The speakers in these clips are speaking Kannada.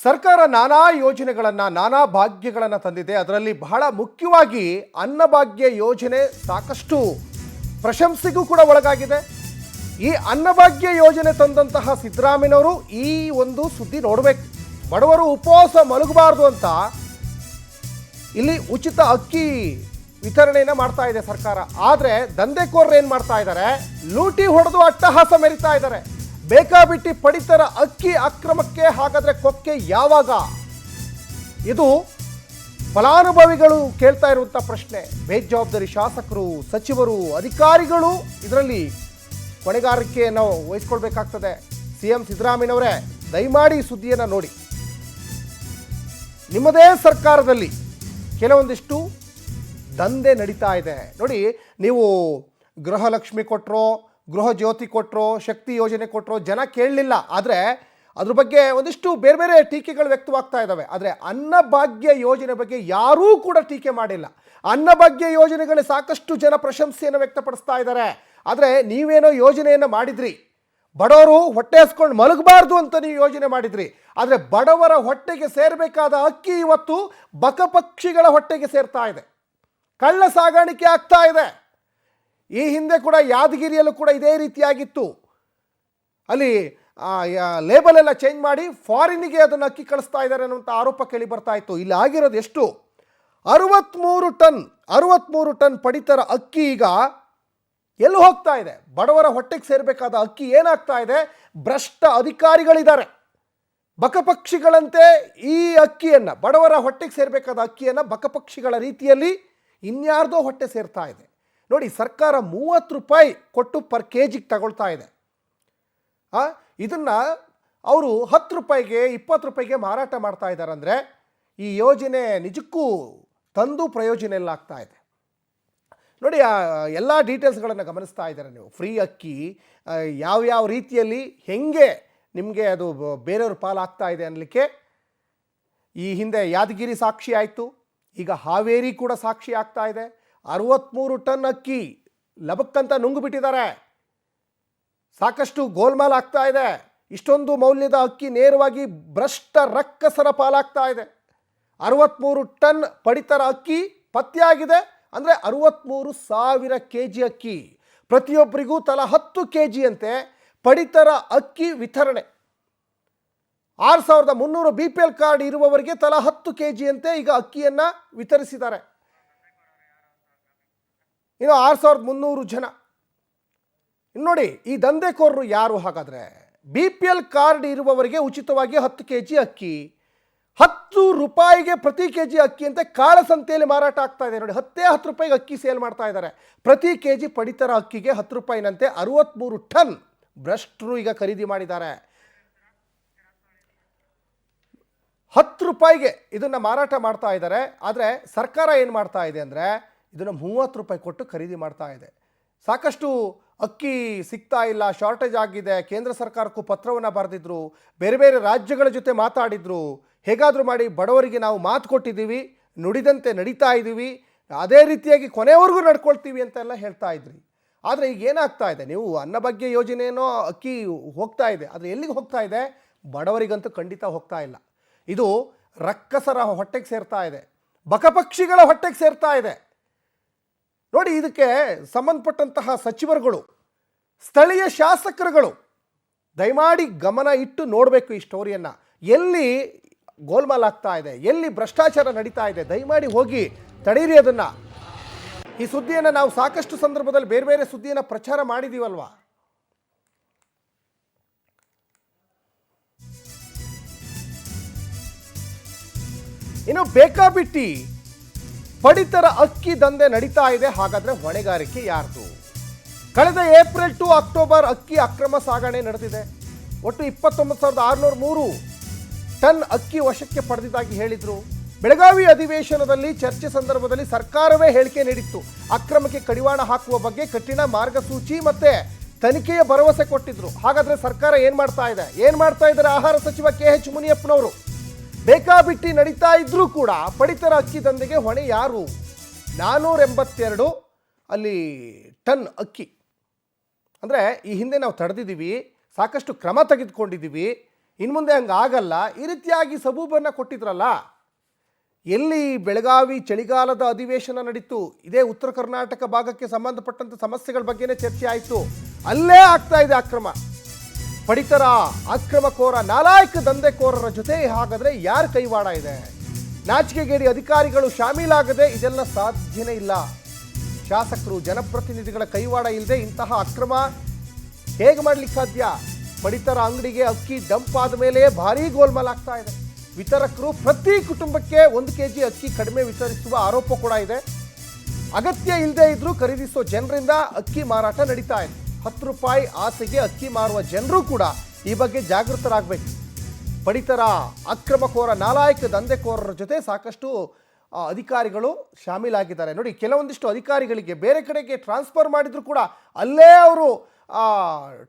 ಸರ್ಕಾರ ನಾನಾ ಯೋಜನೆಗಳನ್ನು ನಾನಾ ಭಾಗ್ಯಗಳನ್ನು ತಂದಿದೆ. ಅದರಲ್ಲಿ ಬಹಳ ಮುಖ್ಯವಾಗಿ ಅನ್ನಭಾಗ್ಯ ಯೋಜನೆ ಸಾಕಷ್ಟು ಪ್ರಶಂಸೆಗೂ ಕೂಡ ಒಳಗಾಗಿದೆ. ಈ ಅನ್ನಭಾಗ್ಯ ಯೋಜನೆ ತಂದಂತಹ ಸಿದ್ದರಾಮಯ್ಯನವರು ಈ ಒಂದು ಸುದ್ದಿ ನೋಡಬೇಕು. ಬಡವರು ಉಪವಾಸ ಮಲಗಬಾರದು ಅಂತ ಇಲ್ಲಿ ಉಚಿತ ಅಕ್ಕಿ ವಿತರಣೆಯನ್ನು ಮಾಡ್ತಾ ಇದೆ ಸರ್ಕಾರ. ಆದರೆ ದಂಧೆಕೋರರು ಏನು ಮಾಡ್ತಾ ಇದ್ದಾರೆ, ಲೂಟಿ ಹೊಡೆದು ಅಟ್ಟಹಾಸ ಮೆರಿತಾ ಇದ್ದಾರೆ. ಬೇಕಾಬಿಟ್ಟಿ ಪಡಿತರ ಅಕ್ಕಿ ಅಕ್ರಮಕ್ಕೆ ಹಾಗಾದ್ರೆ ಕೊಕ್ಕೆ ಯಾವಾಗ? ಇದು ಫಲಾನುಭವಿಗಳು ಕೇಳ್ತಾ ಇರುವಂಥ ಪ್ರಶ್ನೆ. ಬೇಜವಾಬ್ದಾರಿ ಶಾಸಕರು, ಸಚಿವರು, ಅಧಿಕಾರಿಗಳು ಇದರಲ್ಲಿ ಹೊಣೆಗಾರಿಕೆಯನ್ನು ವಹಿಸ್ಕೊಳ್ಬೇಕಾಗ್ತದೆ. ಸಿಎಂ ಸಿದ್ದರಾಮಯ್ಯನವರೇ, ದಯಮಾಡಿ ಈ ಸುದ್ದಿಯನ್ನು ನೋಡಿ. ನಿಮ್ಮದೇ ಸರ್ಕಾರದಲ್ಲಿ ಕೆಲವೊಂದಿಷ್ಟು ದಂಧೆ ನಡೀತಾ ಇದೆ ನೋಡಿ. ನೀವು ಗೃಹಲಕ್ಷ್ಮಿ ಕೊಟ್ಟರೋ, ಗೃಹ ಜ್ಯೋತಿ ಕೊಟ್ಟರೋ, ಶಕ್ತಿ ಯೋಜನೆ ಕೊಟ್ಟರೋ ಜನ ಕೇಳಲಿಲ್ಲ. ಆದರೆ ಅದ್ರ ಬಗ್ಗೆ ಒಂದಿಷ್ಟು ಬೇರೆ ಬೇರೆ ಟೀಕೆಗಳು ವ್ಯಕ್ತವಾಗ್ತಾ ಇದ್ದಾವೆ. ಆದರೆ ಅನ್ನಭಾಗ್ಯ ಯೋಜನೆ ಬಗ್ಗೆ ಯಾರೂ ಕೂಡ ಟೀಕೆ ಮಾಡಿಲ್ಲ. ಅನ್ನಭಾಗ್ಯ ಯೋಜನೆಗಳಿಗೆ ಸಾಕಷ್ಟು ಜನ ಪ್ರಶಂಸೆಯನ್ನು ವ್ಯಕ್ತಪಡಿಸ್ತಾ ಇದ್ದಾರೆ. ಆದರೆ ನೀವೇನೋ ಯೋಜನೆಯನ್ನು ಮಾಡಿದ್ರಿ, ಬಡವರು ಹೊಟ್ಟೆ ಹಸ್ಕೊಂಡು ಮಲಗಬಾರ್ದು ಅಂತ ನೀವು ಯೋಜನೆ ಮಾಡಿದ್ರಿ. ಆದರೆ ಬಡವರ ಹೊಟ್ಟೆಗೆ ಸೇರಬೇಕಾದ ಅಕ್ಕಿ ಇವತ್ತು ಬಕಪಕ್ಷಿಗಳ ಹೊಟ್ಟೆಗೆ ಸೇರ್ತಾ ಇದೆ. ಕಳ್ಳ ಸಾಗಾಣಿಕೆ ಆಗ್ತಾ ಇದೆ. ಈ ಹಿಂದೆ ಕೂಡ ಯಾದಗಿರಿಯಲ್ಲೂ ಕೂಡ ಇದೇ ರೀತಿಯಾಗಿತ್ತು. ಅಲ್ಲಿ ಲೇಬಲ್ ಎಲ್ಲ ಚೇಂಜ್ ಮಾಡಿ ಫಾರಿನ್ನಿಗೆ ಅದನ್ನು ಅಕ್ಕಿ ಕಳಿಸ್ತಾ ಇದ್ದಾರೆ ಅನ್ನುವಂಥ ಆರೋಪ ಕೇಳಿ ಬರ್ತಾ ಇತ್ತು. ಇಲ್ಲಿ ಆಗಿರೋದು ಎಷ್ಟು? 63 ಟನ್ ಪಡಿತರ ಅಕ್ಕಿ ಈಗ ಎಲ್ಲಿ ಹೋಗ್ತಾ ಇದೆ? ಬಡವರ ಹೊಟ್ಟೆಗೆ ಸೇರಬೇಕಾದ ಅಕ್ಕಿ ಏನಾಗ್ತಾ ಇದೆ? ಭ್ರಷ್ಟ ಅಧಿಕಾರಿಗಳಿದ್ದಾರೆ. ಬಕಪಕ್ಷಿಗಳಂತೆ ಈ ಅಕ್ಕಿಯನ್ನು, ಬಡವರ ಹೊಟ್ಟೆಗೆ ಸೇರಬೇಕಾದ ಅಕ್ಕಿಯನ್ನು ಬಕಪಕ್ಷಿಗಳ ರೀತಿಯಲ್ಲಿ ಇನ್ಯಾರ್ದೋ ಹೊಟ್ಟೆ ಸೇರ್ತಾ ಇದೆ. ನೋಡಿ, ಸರ್ಕಾರ 30 ರೂಪಾಯಿ ಕೊಟ್ಟು ಪರ್ ಕೆಜಿಗೆ ತಗೊಳ್ತಾ ಇದೆ. ಇದನ್ನು ಅವರು 10 ರೂಪಾಯಿಗೆ 20 ರೂಪಾಯಿಗೆ ಮಾರಾಟ ಮಾಡ್ತಾ ಇದ್ದಾರೆ. ಅಂದರೆ ಈ ಯೋಜನೆ ನಿಜಕ್ಕೂ ತಂದು ಪ್ರಯೋಜನ ಎಲ್ಲ ಆಗ್ತಾ ಇದೆ. ನೋಡಿ, ಎಲ್ಲ ಡೀಟೇಲ್ಸ್ಗಳನ್ನು ಗಮನಿಸ್ತಾ ಇದ್ದಾರೆ ನೀವು. ಫ್ರೀ ಅಕ್ಕಿ ಯಾವ್ಯಾವ ರೀತಿಯಲ್ಲಿ ಹೆಂಗೆ ನಿಮಗೆ ಅದು ಬೇರೆಯವ್ರ ಪಾಲಾಗ್ತಾ ಇದೆ ಅನ್ನಲಿಕ್ಕೆ ಈ ಹಿಂದೆ ಯಾದಗಿರಿ ಸಾಕ್ಷಿ ಆಯಿತು, ಈಗ ಹಾವೇರಿ ಕೂಡ ಸಾಕ್ಷಿ ಆಗ್ತಾ ಇದೆ. 63 ಟನ್ ಅಕ್ಕಿ ಲಬಕ್ಕಂತ ನುಂಗು ಬಿಟ್ಟಿದ್ದಾರೆ. ಸಾಕಷ್ಟು ಗೋಲ್ಮಾಲ್ ಆಗ್ತಾ ಇದೆ. ಇಷ್ಟೊಂದು ಮೌಲ್ಯದ ಅಕ್ಕಿ ನೇರವಾಗಿ ಭ್ರಷ್ಟ ರಕ್ಕಸರ ಪಾಲಾಗ್ತಾ ಇದೆ. 63 ಟನ್ ಪಡಿತರ ಅಕ್ಕಿ ಪತ್ತೆಯಾಗಿದೆ. ಅಂದರೆ 63,000 ಕೆಜಿ ಅಕ್ಕಿ, ಪ್ರತಿಯೊಬ್ಬರಿಗೂ ತಲಾ 10 ಕೆಜಿ ಅಂತೆ ಪಡಿತರ ಅಕ್ಕಿ ವಿತರಣೆ. 6,300 BPL ಕಾರ್ಡ್ ಇರುವವರಿಗೆ ತಲಾ 10 ಕೆಜಿ ಅಂತೆ ಈಗ ಅಕ್ಕಿಯನ್ನು ವಿತರಿಸಿದ್ದಾರೆ. ಇನ್ನು 6,300 ಜನ. ಇನ್ನು ನೋಡಿ, ಈ ದಂಧೆಕೋರರು ಯಾರು ಹಾಗಾದರೆ? BPL ಕಾರ್ಡ್ ಇರುವವರಿಗೆ ಉಚಿತವಾಗಿ 10 ಕೆಜಿ ಅಕ್ಕಿ, 10 ರೂಪಾಯಿಗೆ ಪ್ರತಿ ಕೆಜಿ ಅಕ್ಕಿ ಅಂತ ಕಾಳಸಂತೆಯಲ್ಲಿ ಮಾರಾಟ ಆಗ್ತಾ ಇದೆ. ನೋಡಿ, 10 ರೂಪಾಯಿಗೆ ಅಕ್ಕಿ ಸೇಲ್ ಮಾಡ್ತಾ ಇದ್ದಾರೆ. ಪ್ರತಿ ಕೆಜಿ ಪಡಿತರ ಅಕ್ಕಿಗೆ 10 ರೂಪಾಯಿನಂತೆ 63 ಟನ್ ಭ್ರಷ್ಟರು ಈಗ ಖರೀದಿ ಮಾಡಿದ್ದಾರೆ. 10 ರೂಪಾಯಿಗೆ ಇದನ್ನು ಮಾರಾಟ ಮಾಡ್ತಾ ಇದ್ದಾರೆ. ಆದರೆ ಸರ್ಕಾರ ಏನು ಮಾಡ್ತಾ ಇದೆ ಅಂದರೆ ಇದನ್ನು 30 ರೂಪಾಯಿ ಕೊಟ್ಟು ಖರೀದಿ ಮಾಡ್ತಾ ಇದೆ. ಸಾಕಷ್ಟು ಅಕ್ಕಿ ಸಿಗ್ತಾ ಇಲ್ಲ, ಶಾರ್ಟೇಜ್ ಆಗಿದೆ. ಕೇಂದ್ರ ಸರ್ಕಾರಕ್ಕೂ ಪತ್ರವನ್ನು ಬರೆದಿದ್ರು, ಬೇರೆ ಬೇರೆ ರಾಜ್ಯಗಳ ಜೊತೆ ಮಾತಾಡಿದ್ರು. ಹೇಗಾದರೂ ಮಾಡಿ ಬಡವರಿಗೆ ನಾವು ಮಾತು ಕೊಟ್ಟಿದ್ದೀವಿ, ನುಡಿದಂತೆ ನಡೀತಾ ಇದ್ದೀವಿ, ಅದೇ ರೀತಿಯಾಗಿ ಕೊನೆವರೆಗೂ ನಡ್ಕೊಳ್ತೀವಿ ಅಂತೆಲ್ಲ ಹೇಳ್ತಾ ಇದ್ರಿ. ಆದರೆ ಈಗ ಏನಾಗ್ತಾ ಇದೆ? ನೀವು ಅನ್ನಭಾಗ್ಯ ಯೋಜನೆಯೋ ಅಕ್ಕಿ ಹೋಗ್ತಾ ಇದೆ, ಆದರೆ ಎಲ್ಲಿಗೆ ಹೋಗ್ತಾ ಇದೆ? ಬಡವರಿಗಂತೂ ಖಂಡಿತ ಹೋಗ್ತಾ ಇಲ್ಲ. ಇದು ರಕ್ಕಸರ ಹೊಟ್ಟೆಗೆ ಸೇರ್ತಾ ಇದೆ, ಬಕಪಕ್ಷಿಗಳ ಹೊಟ್ಟೆಗೆ ಸೇರ್ತಾ ಇದೆ. ನೋಡಿ, ಇದಕ್ಕೆ ಸಂಬಂಧಪಟ್ಟಂತಹ ಸಚಿವರುಗಳು, ಸ್ಥಳೀಯ ಶಾಸಕರುಗಳು ದಯಮಾಡಿ ಗಮನ ಇಟ್ಟು ನೋಡಬೇಕು ಈ ಸ್ಟೋರಿಯನ್ನು. ಎಲ್ಲಿ ಗೋಲ್ಮಾಲ್ ಆಗ್ತಾ ಇದೆ, ಎಲ್ಲಿ ಭ್ರಷ್ಟಾಚಾರ ನಡೀತಾ ಇದೆ, ದಯಮಾಡಿ ಹೋಗಿ ತಡೀರಿ ಅದನ್ನು. ಈ ಸುದ್ದಿಯನ್ನು ನಾವು ಸಾಕಷ್ಟು ಸಂದರ್ಭದಲ್ಲಿ ಬೇರೆ ಬೇರೆ ಸುದ್ದಿಯನ್ನು ಪ್ರಚಾರ ಮಾಡಿದ್ದೀವಲ್ವಾ. ಇನ್ನು ಬೇಕಾಬಿಟ್ಟಿ ಪಡಿತರ ಅಕ್ಕಿ ದಂಧೆ ನಡೀತಾ ಇದೆ. ಹಾಗಾದ್ರೆ ಹೊಣೆಗಾರಿಕೆ ಯಾರ್ದು? ಕಳೆದ ಏಪ್ರಿಲ್ ಟು ಅಕ್ಟೋಬರ್ ಅಕ್ಕಿ ಅಕ್ರಮ ಸಾಗಣೆ ನಡೆದಿದೆ. ಒಟ್ಟು 29,603 ಟನ್ ಅಕ್ಕಿ ವಶಕ್ಕೆ ಪಡೆದಿದ್ದಾಗಿ ಹೇಳಿದ್ರು. ಬೆಳಗಾವಿ ಅಧಿವೇಶನದಲ್ಲಿ ಚರ್ಚೆ ಸಂದರ್ಭದಲ್ಲಿ ಸರ್ಕಾರವೇ ಹೇಳಿಕೆ ನೀಡಿತ್ತು. ಅಕ್ರಮಕ್ಕೆ ಕಡಿವಾಣ ಹಾಕುವ ಬಗ್ಗೆ ಕಠಿಣ ಮಾರ್ಗಸೂಚಿ ಮತ್ತೆ ತನಿಖೆಯ ಭರವಸೆ ಕೊಟ್ಟಿದ್ರು. ಹಾಗಾದ್ರೆ ಸರ್ಕಾರ ಏನ್ ಮಾಡ್ತಾ ಇದ್ದಾರೆ? ಆಹಾರ ಸಚಿವ KH ಮುನಿಯಪ್ಪನವರು ಬೇಕಾಬಿಟ್ಟಿ ನಡೀತಾ ಇದ್ರೂ ಕೂಡ ಪಡಿತರ ಅಕ್ಕಿ ದಂಧೆಗೆ ಹೊಣೆ ಯಾರು? 482 ಅಲ್ಲಿ ಟನ್ ಅಕ್ಕಿ. ಅಂದರೆ ಈ ಹಿಂದೆ ನಾವು ತಡೆದಿದ್ದೀವಿ, ಸಾಕಷ್ಟು ಕ್ರಮ ತೆಗೆದುಕೊಂಡಿದ್ದೀವಿ. ಇನ್ನು ಮುಂದೆ ಹಂಗೆ ಆಗಲ್ಲ, ಈ ರೀತಿಯಾಗಿ ಸಬೂಬನ್ನು ಕೊಟ್ಟಿದ್ರಲ್ಲ. ಎಲ್ಲಿ ಬೆಳಗಾವಿ ಚಳಿಗಾಲದ ಅಧಿವೇಶನ ನಡೀತು, ಇದೇ ಉತ್ತರ ಕರ್ನಾಟಕ ಭಾಗಕ್ಕೆ ಸಂಬಂಧಪಟ್ಟಂಥ ಸಮಸ್ಯೆಗಳ ಬಗ್ಗೆನೇ ಚರ್ಚೆ ಆಯಿತು. ಅಲ್ಲೇ ಆಗ್ತಾ ಇದೆ ಅಕ್ರಮ. ಪಡಿತರ, ಅಕ್ರಮಕೋರ, ನಾಲಾಯಕ ದಂಧೆಕೋರರ ಜೊತೆ ಹಾಗಾದರೆ ಯಾರ ಕೈವಾಡ ಇದೆ? ನಾಚಿಕೆಗೇಡಿ ಅಧಿಕಾರಿಗಳು ಶಾಮೀಲಾಗದೆ ಇದೆಲ್ಲ ಸಾಧ್ಯನೇ ಇಲ್ಲ. ಶಾಸಕರು, ಜನಪ್ರತಿನಿಧಿಗಳ ಕೈವಾಡ ಇಲ್ಲದೆ ಇಂತಹ ಅಕ್ರಮ ಹೇಗೆ ಮಾಡ್ಲಿಕ್ಕೆ ಸಾಧ್ಯ? ಪಡಿತರ ಅಂಗಡಿಗೆ ಅಕ್ಕಿ ಡಂಪ್ ಆದ ಮೇಲೆ ಭಾರೀ ಗೋಲ್ಮಾಲ್ ಆಗ್ತಾ ಇದೆ. ವಿತರಕರು ಪ್ರತಿ ಕುಟುಂಬಕ್ಕೆ 1 kg ಅಕ್ಕಿ ಕಡಿಮೆ ವಿತರಿಸುವ ಆರೋಪ ಕೂಡ ಇದೆ. ಅಗತ್ಯ ಇಲ್ಲದೆ ಇದ್ರೂ ಖರೀದಿಸೋ ಜನರಿಂದ ಅಕ್ಕಿ ಮಾರಾಟ ನಡೀತಾ ಇದೆ. 10 ರೂಪಾಯಿ ಆಸೆಗೆ ಅಕ್ಕಿ ಮಾರುವ ಜನರು ಕೂಡ ಈ ಬಗ್ಗೆ ಜಾಗೃತರಾಗಬೇಕು. ಪಡಿತರ, ಅಕ್ರಮಕೋರ, ನಾಲಾಯಕ ದಂಧೆಕೋರರ ಜೊತೆ ಸಾಕಷ್ಟು ಅಧಿಕಾರಿಗಳು ಶಾಮೀಲಾಗಿದ್ದಾರೆ. ನೋಡಿ, ಕೆಲವೊಂದಿಷ್ಟು ಅಧಿಕಾರಿಗಳಿಗೆ ಬೇರೆ ಕಡೆಗೆ ಟ್ರಾನ್ಸ್ಫರ್ ಮಾಡಿದ್ರು ಕೂಡ ಅಲ್ಲೇ ಅವರು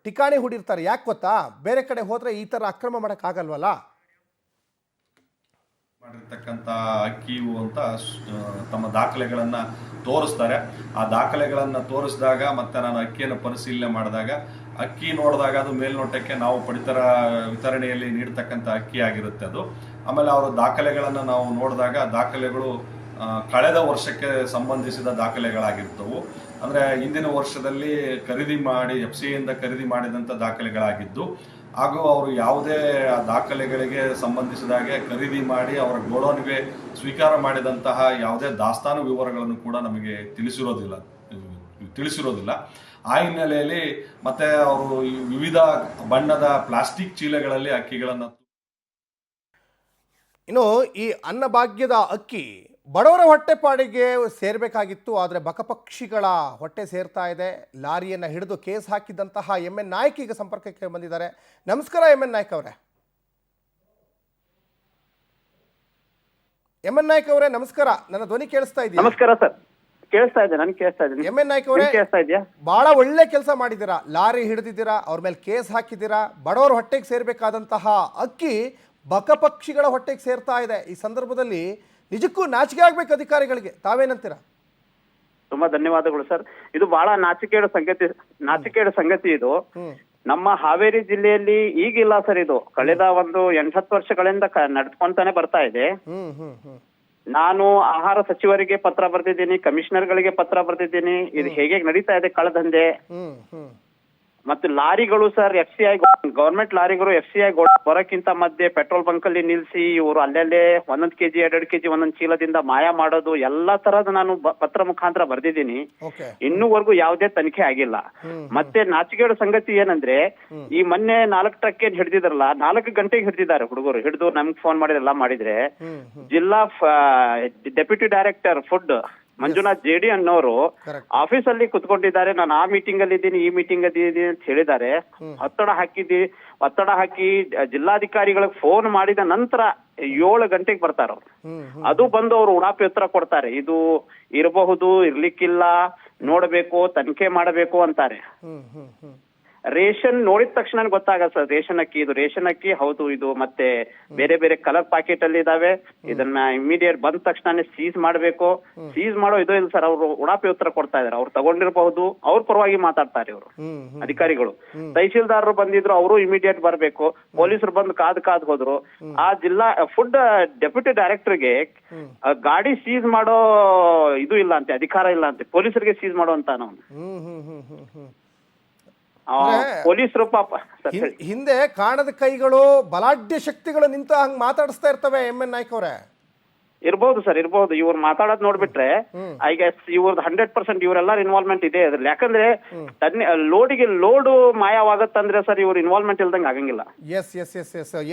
ಠಿಕಾಣಿ ಹೂಡಿರ್ತಾರೆ. ಯಾಕೆ ಗೊತ್ತಾ? ಬೇರೆ ಕಡೆ ಹೋದರೆ ಈ ಥರ ಅಕ್ರಮ ಮಾಡೋಕ್ಕಾಗಲ್ವಲ್ಲ. ಮಾಡಿರ್ತಕ್ಕಂಥ ಅಕ್ಕಿಯು ಅಂತ ತಮ್ಮ ದಾಖಲೆಗಳನ್ನು ತೋರಿಸ್ತಾರೆ. ಆ ದಾಖಲೆಗಳನ್ನು ತೋರಿಸಿದಾಗ ಮತ್ತೆ ನಾನು ಅಕ್ಕಿಯನ್ನು ಪರಿಶೀಲನೆ ಮಾಡಿದಾಗ ಅಕ್ಕಿ ನೋಡಿದಾಗ ಅದು ಮೇಲ್ನೋಟಕ್ಕೆ ನಾವು ಪಡಿತರ ವಿತರಣೆಯಲ್ಲಿ ನೀಡ್ತಕ್ಕಂಥ ಅಕ್ಕಿ ಆಗಿರುತ್ತೆ ಅದು. ಆಮೇಲೆ ಅವರ ದಾಖಲೆಗಳನ್ನು ನಾವು ನೋಡಿದಾಗ ದಾಖಲೆಗಳು ಕಳೆದ ವರ್ಷಕ್ಕೆ ಸಂಬಂಧಿಸಿದ ದಾಖಲೆಗಳಾಗಿರ್ತವು. ಅಂದರೆ ಹಿಂದಿನ ವರ್ಷದಲ್ಲಿ ಖರೀದಿ ಮಾಡಿ FCIಯಿಂದ ಖರೀದಿ ಮಾಡಿದಂಥ ದಾಖಲೆಗಳಾಗಿದ್ದು, ಹಾಗೂ ಅವರು ಯಾವುದೇ ದಾಖಲೆಗಳಿಗೆ ಸಂಬಂಧಿಸಿದಾಗೆ ಖರೀದಿ ಮಾಡಿ ಅವರ ಗೋಡೌನ್ಗೆ ಸ್ವೀಕಾರ ಮಾಡಿದಂತಹ ಯಾವುದೇ ದಾಸ್ತಾನು ವಿವರಗಳನ್ನು ಕೂಡ ನಮಗೆ ತಿಳಿಸಿರೋದಿಲ್ಲ. ಆ ಹಿನ್ನೆಲೆಯಲ್ಲಿ ಮತ್ತೆ ಅವರು ವಿವಿಧ ಬಣ್ಣದ ಪ್ಲಾಸ್ಟಿಕ್ ಚೀಲಗಳಲ್ಲಿ ಅಕ್ಕಿಗಳನ್ನು. ಇನ್ನು ಈ ಅನ್ನಭಾಗ್ಯದ ಅಕ್ಕಿ ಬಡವರ ಹೊಟ್ಟೆಪಾಡಿಗೆ ಸೇರಬೇಕಾಗಿತ್ತು, ಆದರೆ ಬಕಪಕ್ಷಿಗಳ ಹೊಟ್ಟೆ ಸೇರ್ತಾ ಇದೆ. ಲಾರಿಯನ್ನು ಹಿಡಿದು ಕೇಸ್ ಹಾಕಿದಂತಹ MN ನಾಯ್ಕ್ ಈಗ ಸಂಪರ್ಕಕ್ಕೆ ಬಂದಿದ್ದಾರೆ. ನಮಸ್ಕಾರ MN ನಾಯ್ಕ್ ಅವರೇ. MN ನಾಯ್ಕ್ ಅವರೇ ನಮಸ್ಕಾರ. ನನ್ನ ಧ್ವನಿ ಕೇಳಿಸ್ತಾ ಇದೆಯಾ? ನಮಸ್ಕಾರ ಸರ್, ಕೇಳಿಸ್ತಾ ಇದೆ, ನನಗೆ ಕೇಳಿಸ್ತಾ ಇದೆ. MN ನಾಯ್ಕ್ ಅವರೇ, ಕೇಳಿಸ್ತಾ ಇದೆಯಾ? ಬಹಳ ಒಳ್ಳೆ ಕೆಲಸ ಮಾಡಿದ್ದೀರಾ. ಲಾರಿ ಹಿಡಿದಿದ್ದೀರಾ, ಅವ್ರ ಮೇಲೆ ಕೇಸ್ ಹಾಕಿದ್ದೀರಾ. ಬಡವರ ಹೊಟ್ಟೆಗೆ ಸೇರಬೇಕಾದಂತಹ ಅಕ್ಕಿ ಬಕಪಕ್ಷಿಗಳ ಹೊಟ್ಟೆಗೆ ಸೇರ್ತಾ ಇದೆ. ಈ ಸಂದರ್ಭದಲ್ಲಿ ನಿಜಕ್ಕೂ ನಾಚಿಕೆ ಆಗ್ಬೇಕು ಅಧಿಕಾರಿಗಳಿಗೆ. ತಾವೇನಂತೀರಾ? ತುಂಬಾ ಧನ್ಯವಾದಗಳು ಸರ್. ಇದು ಬಹಳ ನಾಚಿಕೆಯ ಸಂಗತಿ ಇದು. ನಮ್ಮ ಹಾವೇರಿ ಜಿಲ್ಲೆಯಲ್ಲಿ ಈಗಿಲ್ಲ ಸರ್, ಇದು ಕಳೆದ ಒಂದು 8-10 ವರ್ಷಗಳಿಂದ ನಡ್ಕೊಂತಾನೆ ಬರ್ತಾ ಇದೆ. ನಾನು ಆಹಾರ ಸಚಿವರಿಗೆ ಪತ್ರ ಬರೆದಿದ್ದೀನಿ, ಕಮಿಷನರ್ಗಳಿಗೆ ಪತ್ರ ಬರೆದಿದ್ದೀನಿ. ಇದು ಹೇಗೆ ನಡೀತಾ ಇದೆ ಕಳ್ಳದಂಧೆ. ಮತ್ತು ಲಾರಿಗಳು ಸರ್, FCI ಗವರ್ಮೆಂಟ್ ಲಾರಿಗಳು FCI ಬರೋಕ್ಕಿಂತ ಮಧ್ಯೆ ಪೆಟ್ರೋಲ್ ಬಂಕ್ ಅಲ್ಲಿ ನಿಲ್ಸಿ ಇವರು ಅಲ್ಲಲ್ಲೇ 1 kg 2 kg ಒಂದೊಂದು ಚೀಲದಿಂದ ಮಾಯ ಮಾಡೋದು, ಎಲ್ಲಾ ತರದ್ ನಾನು ಪತ್ರ ಮುಖಾಂತರ ಬರ್ದಿದ್ದೀನಿ. ಇನ್ನೂವರೆಗೂ ಯಾವುದೇ ತನಿಖೆ ಆಗಿಲ್ಲ. ಮತ್ತೆ ನಾಚಿಕೆಯ ಸಂಗತಿ ಏನಂದ್ರೆ, ಈ ಮೊನ್ನೆ 4 ಟ್ರಕ್ ಏನ್ ಹಿಡಿದಿದ್ರಲ್ಲ, 4 ಗಂಟೆಗೆ ಹಿಡಿದಿದ್ದಾರೆ ಹುಡುಗರು. ಹಿಡಿದು ನಮ್ಗೆ ಫೋನ್ ಮಾಡಿದ್ರೆಲ್ಲ ಮಾಡಿದ್ರೆ, ಜಿಲ್ಲಾ deputy director food Manjunath JD ಅನ್ನೋರು ಆಫೀಸ್ ಅಲ್ಲಿ ಕುತ್ಕೊಂಡಿದ್ದಾರೆ. ನಾನು ಆ ಮೀಟಿಂಗ್ ಅಲ್ಲಿ ಇದ್ದೀನಿ, ಈ ಮೀಟಿಂಗ್ ಅಲ್ಲಿ ಇದ್ದೀನಿ ಅಂತ ಹೇಳಿದ್ದಾರೆ. ಒತ್ತಡ ಹಾಕಿ ಜಿಲ್ಲಾಧಿಕಾರಿಗಳಿಗೆ ಫೋನ್ ಮಾಡಿದ ನಂತರ 7 ಗಂಟೆಗೆ ಬರ್ತಾರ ಅವ್ರು. ಅದು ಬಂದು ಅವ್ರು ಉಡಾಪಿ ಉತ್ತರ ಕೊಡ್ತಾರೆ. ಇದು ಇರಬಹುದು, ಇರ್ಲಿಕ್ಕಿಲ್ಲ, ನೋಡ್ಬೇಕು, ತನಿಖೆ ಮಾಡಬೇಕು ಅಂತಾರೆ. ರೇಷನ್ ನೋಡಿದ ತಕ್ಷಣ ಗೊತ್ತಾಗಲ್ಲ ಸರ್, ರೇಷನ್ ಅಕ್ಕಿ ಇದು ರೇಷನ್ ಅಕ್ಕಿ ಹೌದು ಇದು. ಮತ್ತೆ ಬೇರೆ ಬೇರೆ ಕಲರ್ ಪ್ಯಾಕೆಟ್ ಅಲ್ಲಿ ಇದಾವೆ. ಇದನ್ನ ಇಮಿಡಿಯೇಟ್ ಬಂದ ತಕ್ಷಣ ಸೀಸ್ ಮಾಡ್ಬೇಕು. ಸೀಸ್ ಮಾಡೋ ಇದು ಇಲ್ಲ ಸರ್. ಅವರು ಉಡಾಪಿ ಉತ್ತರ ಕೊಡ್ತಾ ಇದಾರೆ. ಅವ್ರು ತಗೊಂಡಿರಬಹುದು, ಅವ್ರ ಪರವಾಗಿ ಮಾತಾಡ್ತಾರೆ ಇವರು ಅಧಿಕಾರಿಗಳು. ತಹಶೀಲ್ದಾರರು ಬಂದಿದ್ರು, ಅವರು ಇಮಿಡಿಯೇಟ್ ಬರ್ಬೇಕು. ಪೊಲೀಸರು ಬಂದು ಕಾದ್ ಹೋದ್ರು. ಆ ಜಿಲ್ಲಾ ಫುಡ್ ಡೆಪ್ಯೂಟಿ ಡೈರೆಕ್ಟರ್ಗೆ ಗಾಡಿ ಸೀಸ್ ಮಾಡೋ ಇದು ಇಲ್ಲ ಅಂತೆ, ಅಧಿಕಾರ ಇಲ್ಲ ಅಂತೆ. ಪೊಲೀಸರಿಗೆ ಸೀಸ್ ಮಾಡೋ ಅಂತ ನಾವು ಪೊಲೀಸರು ಪಾಪ ಹಿಂದೆ ಕಾಣದ ಕೈಗಳು, ಬಲಾಢ್ಯ ಶಕ್ತಿಗಳು ನಿಂತು ಹಂಗ್ ಮಾತಾಡಿಸ್ತಾ ಇರ್ತವೆ. MN ನಾಯ್ಕ್ ಅವರೇ ಇರ್ಬೋದು ಸರ್, ಇರ್ಬೋದು. ಇವ್ರು ಮಾತಾಡೋದ್ ನೋಡ್ಬಿಟ್ರೆ ಐ ಗೆಸ್ ಇವ್ರದ್ದು 100% ಇವರೆಲ್ಲರ ಇನ್ವಾಲ್ವ್ಮೆಂಟ್ ಇದೆ ಅದ್ರಲ್ಲಿ. ಯಾಕಂದ್ರೆ ಲೋಡಿಗೆ ಲೋಡ್ ಮಾಯವಾಗತ್ತಂದ್ರೆ ಸರ್ ಇವ್ರ ಇನ್ವಾಲ್ವ್ಮೆಂಟ್ ಇಲ್ದಂಗೆ ಆಗಂಗಿಲ್ಲ. ಎಸ್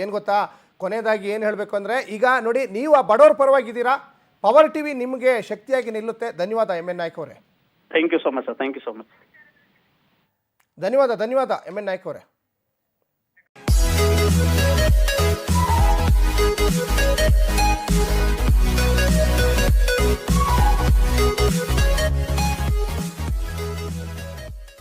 ಏನ್ ಗೊತ್ತಾ, ಕೊನೆಯದಾಗಿ ಏನ್ ಹೇಳ್ಬೇಕು ಅಂದ್ರೆ, ಈಗ ನೋಡಿ, ನೀವು ಆ ಬಡವರ ಪರವಾಗಿದ್ದೀರಾ. ಪವರ್ ಟಿವಿ ನಿಮ್ಗೆ ಶಕ್ತಿಯಾಗಿ ನಿಲ್ಲುತ್ತೆ. ಧನ್ಯವಾದ MN ನಾಯ್ಕ್ ಅವರೇ. Thank you so much sir, thank you so much. ಧನ್ಯವಾದ MN ನಾಯ್ಕ್ ಅವರೇ.